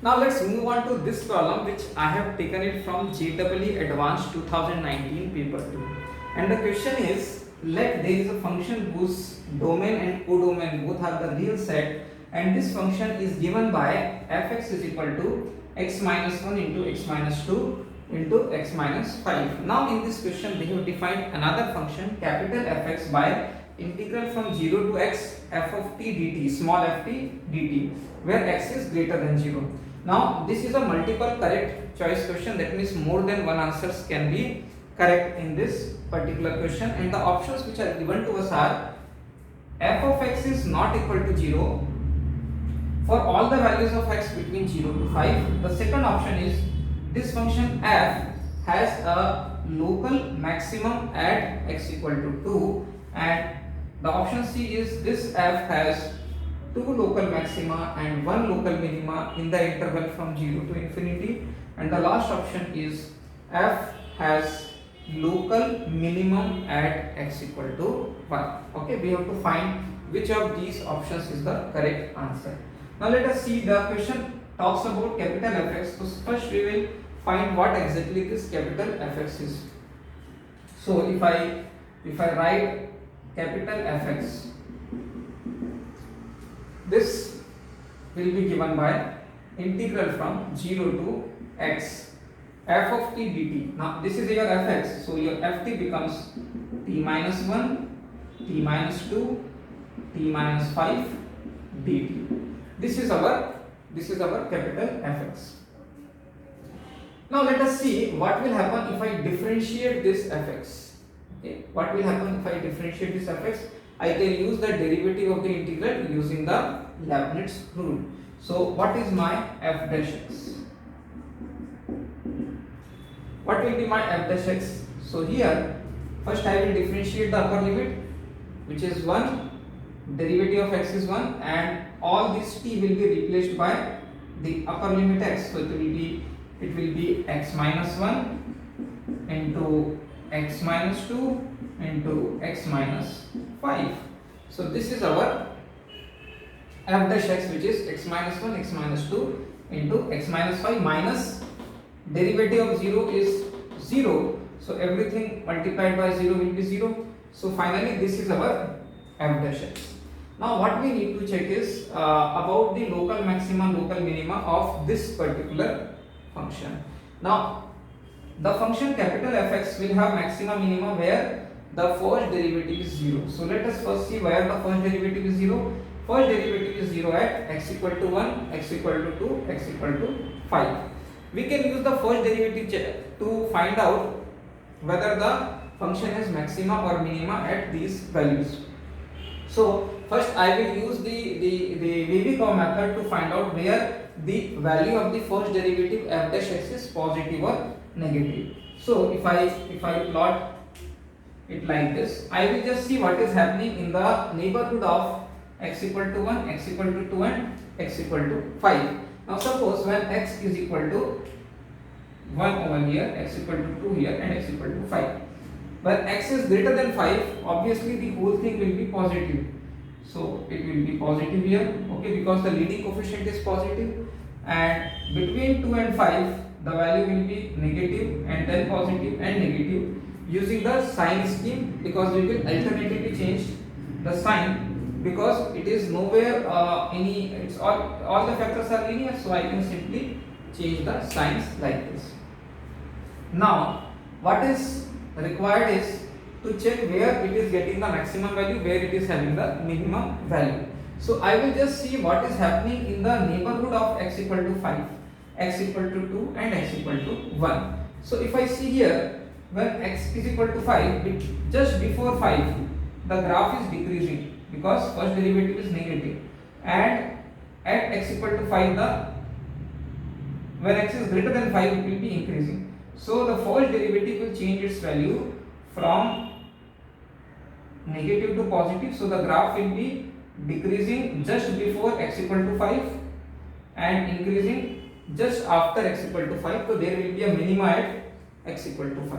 Now let's move on to this problem, which I have taken it from JEE Advanced 2019 paper 2. And the question is, let there is a function whose domain and codomain both are the real set, and this function is given by fx is equal to x minus 1 into x minus 2 into x minus 5. Now in this question they have defined another function capital Fx by integral from 0 to x f of t dt, small f t dt, where x is greater than 0. Now this is a multiple correct choice question, that means more than one answers can be correct in this particular question, and the options which are given to us are f of x is not equal to 0 for all the values of x between 0 to 5. The second option is this function f has a local maximum at x equal to 2, and the option C is this f has two local maxima and one local minima in the interval from 0 to infinity, and the last option is f has local minimum at x equal to 1. Okay, we have to find which of these options is the correct answer. Now let us see, the question talks about capital Fx. So first we will find what exactly this capital Fx is. So if I write capital Fx, this will be given by integral from 0 to x f of t dt. Now this is your fx, so your ft becomes t minus 1, t minus 2, t minus 5 dt. This is our capital Fx. Now let us see what will happen if I differentiate this fx. Okay, what will happen if I differentiate this fx? I can use the derivative of the integral using the Leibniz rule. So what is my f dash x? What will be my f dash x? So here first I will differentiate the upper limit, which is 1, derivative of x is 1, and all this t will be replaced by the upper limit x. So it will be x minus 1 into x minus 2 into x minus 5. So this is our f dash x, which is x minus 1, x minus 2 into x minus 5 minus derivative of 0 is 0. So everything multiplied by 0 will be 0. So finally this is our f dash x. Now what we need to check is about the local maxima, local minima of this particular function. Now the function capital Fx will have maxima minima where the first derivative is 0. So let us first see where the first derivative is 0. First derivative is 0 at x equal to 1, x equal to 2, x equal to 5. We can use the first derivative to find out whether the function has maxima or minima at these values. So first I will use the Vevey-Kau method to find out where the value of the first derivative f dash x is positive or negative. So if I plot it like this, I will just see what is happening in the neighborhood of x equal to 1, x equal to 2 and x equal to 5. Now suppose when x is equal to 1 over here, x equal to 2 here and x equal to 5. When x is greater than 5, obviously the whole thing will be positive. So it will be positive here, okay, because the leading coefficient is positive, and between 2 and 5 the value will be negative and then positive and negative using the sign scheme, because we will alternatively change the sign, because it is nowhere it's all the factors are linear, so I can simply change the signs like this. Now what is required is to check where it is getting the maximum value, where it is having the minimum value. So I will just see what is happening in the neighborhood of x equal to 5, x equal to 2 and x equal to 1. So if I see here, when x is equal to 5, just before 5 the graph is decreasing because first derivative is negative, and at x equal to 5 when x is greater than 5 it will be increasing. So the first derivative will change its value from negative to positive, so the graph will be decreasing just before x equal to 5 and increasing just after x equal to 5. So there will be a minima at x equal to 5.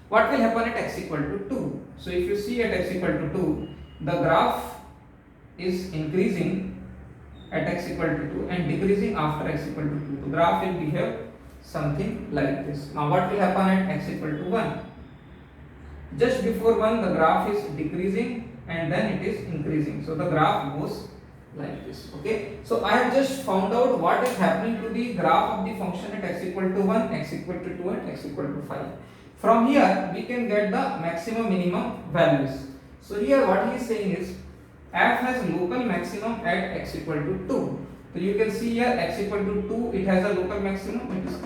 What will happen at x equal to 2? So if you see at x equal to 2, the graph is increasing at x equal to 2 and decreasing after x equal to 2. The graph will behave something like this. Now what will happen at x equal to 1? Just before 1 the graph is decreasing and then it is increasing. So the graph goes like this. Okay, so I have just found out what is happening to the graph of the function at x equal to 1, x equal to 2 and x equal to 5. From here we can get the maximum minimum values. So here what he is saying is f has local maximum at x equal to 2. So you can see here x equal to 2, it has a local maximum. It is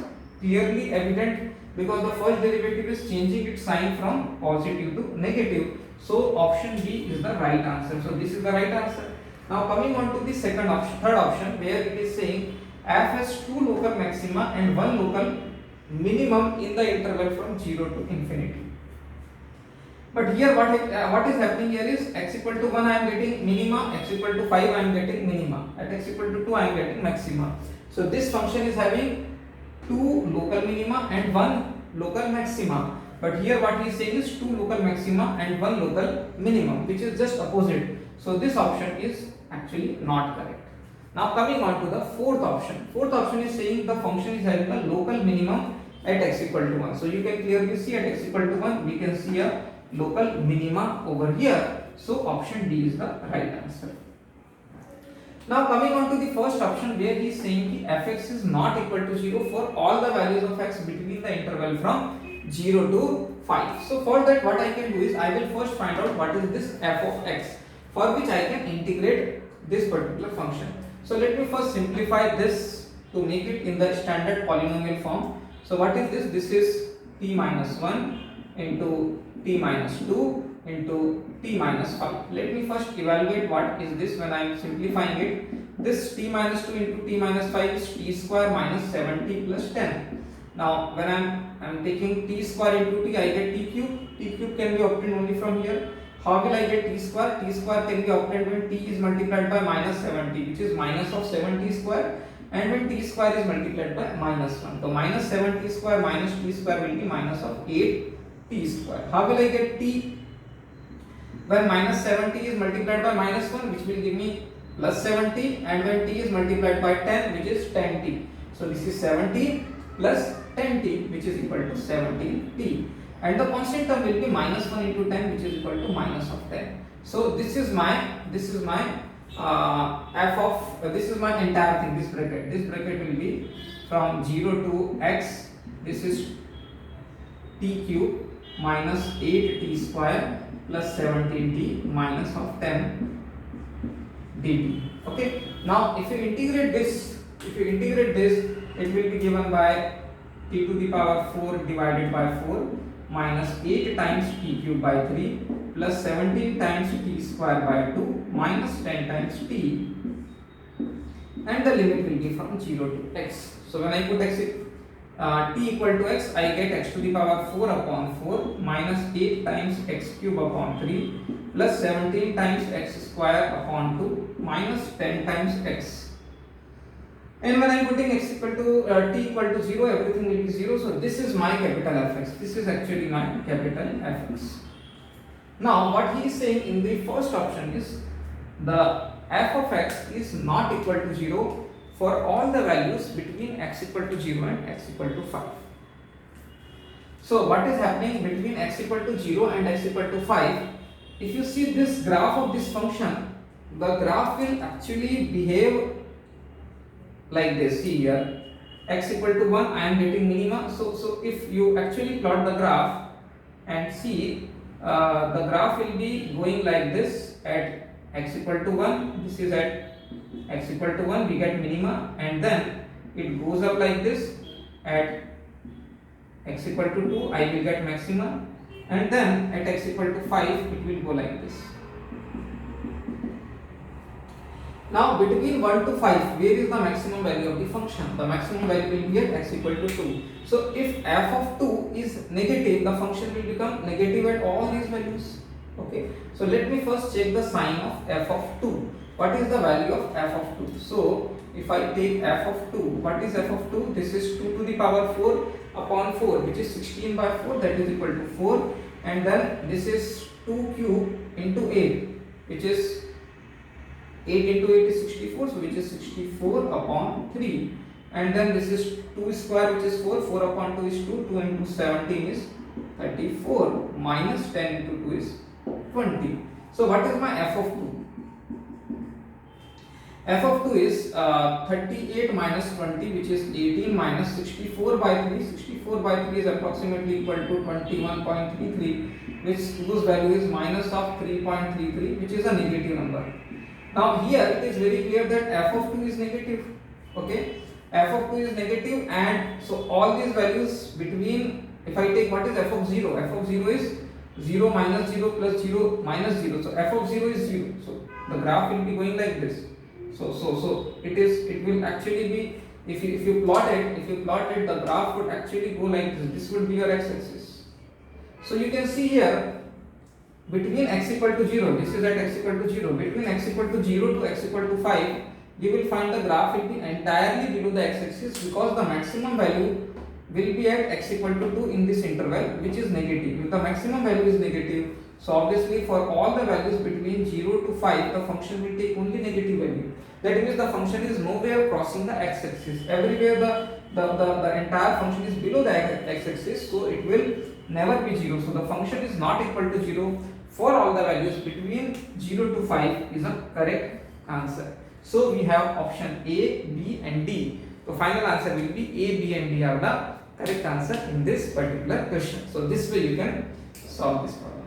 clearly evident because the first derivative is changing its sign from positive to negative. So option B is the right answer. So this is the right answer. Now coming on to the second option, third option, where it is saying f has two local maxima and one local minimum in the interval from 0 to infinity. But here what is happening here is x equal to 1 I am getting minima, x equal to 5 I am getting minima, at x equal to 2 I am getting maxima. So this function is having two local minima and one local maxima. But here what he is saying is two local maxima and one local minimum, which is just opposite. So this option is actually not correct. Now coming on to the fourth option. Fourth option is saying the function is having a local minimum at x equal to 1. So you can clearly see at x equal to 1 we can see a local minima over here. So option D is the right answer. Now coming on to the first option where he is saying fx is not equal to 0 for all the values of x between the interval from 0 to 5. So for that what I can do is I will first find out what is this f of x, for which I can integrate this particular function. So let me first simplify this to make it in the standard polynomial form. So what is this? This is t minus 1 into t minus 2 into t minus 5. Let me first evaluate what is this when I am simplifying it. This t minus 2 into t minus 5 is t square minus 7t plus 10. Now when I am taking t square into t, I get t cube. T cube can be obtained only from here. How will I get t square? T square can be obtained when t is multiplied by minus 7t, which is minus of 7t square, and when t square is multiplied by minus 1. So minus 7t square minus t square will be minus of 8t square. How will I get t? When minus 7t is multiplied by minus 1, which will give me plus 7t, and when t is multiplied by 10, which is 10t. So this is 7t plus 10t, which is equal to 17t. And the constant term will be minus 1 into 10, which is equal to minus of 10. So this is my f of this is my entire thing. This bracket will be from 0 to x. This is t cube minus 8t square plus 17t minus of 10 dt. Okay. Now if you integrate this, it will be given by t to the power 4 divided by 4 minus 8 times t cube by 3 plus 17 times t square by 2 minus 10 times t, and the limit will be from 0 to x. So when I put t equal to x, I get x to the power 4 upon 4 minus 8 times x cube upon 3 plus 17 times x square upon 2 minus 10 times x. And when I am putting x equal to t equal to 0, everything will be 0. So this is my capital Fx. This is actually my capital Fx. Now what he is saying in the first option is the f of x is not equal to 0 for all the values between x equal to 0 and x equal to 5. So what is happening between x equal to 0 and x equal to 5? If you see this graph of this function, the graph will actually behave like this. See here, x equal to 1 I am getting minima. So if you actually plot the graph and see, the graph will be going like this. At x equal to 1, this is at x equal to 1 we get minima, and then it goes up like this. At x equal to 2 I will get maxima, and then at x equal to 5 it will go like this. Now between 1 to 5, where is the maximum value of the function? The maximum value will be at x equal to 2. So if f of 2 is negative, the function will become negative at all these values. Okay. So let me first check the sign of f of 2. What is the value of f of 2? So if I take f of 2, what is f of 2? This is 2 to the power 4 upon 4, which is 16 by 4, that is equal to 4. And then this is 2 cube into 8, which is 8 into 8 is 64, so which is 64 upon 3. And then this is 2 square, which is 4. 4 upon 2 is 2. 2 into 17 is 34. Minus 10 into 2 is 20. So what is my f of 2? F of 2 is 38 minus 20, which is 18, minus 64 by 3. 64 by 3 is approximately equal to 21.33, which whose value is minus of 3.33, which is a negative number. Now here it is very clear that f of 2 is negative. Okay, f of 2 is negative, and so all these values between, if I take what is f of 0, f of 0 is 0 minus 0 plus 0 minus 0. So f of 0 is 0. So the graph will be going like this. So it will actually be, if you plot it, the graph would actually go like this. This would be your x-axis. So you can see here, between x equal to 0, this is at x equal to 0, between x equal to 0 to x equal to 5, you will find the graph will be entirely below the x-axis, because the maximum value will be at x equal to 2 in this interval, which is negative. If the maximum value is negative, so obviously for all the values between 0 to 5, the function will take only negative value. That means the function is nowhere crossing the x-axis. Everywhere the entire function is below the x-axis, so it will never be 0. So the function is not equal to 0 for all the values between 0 to 5 is a correct answer. So we have option A, B and D. So final answer will be A, B and D are the correct answer in this particular question. So this way you can solve this problem.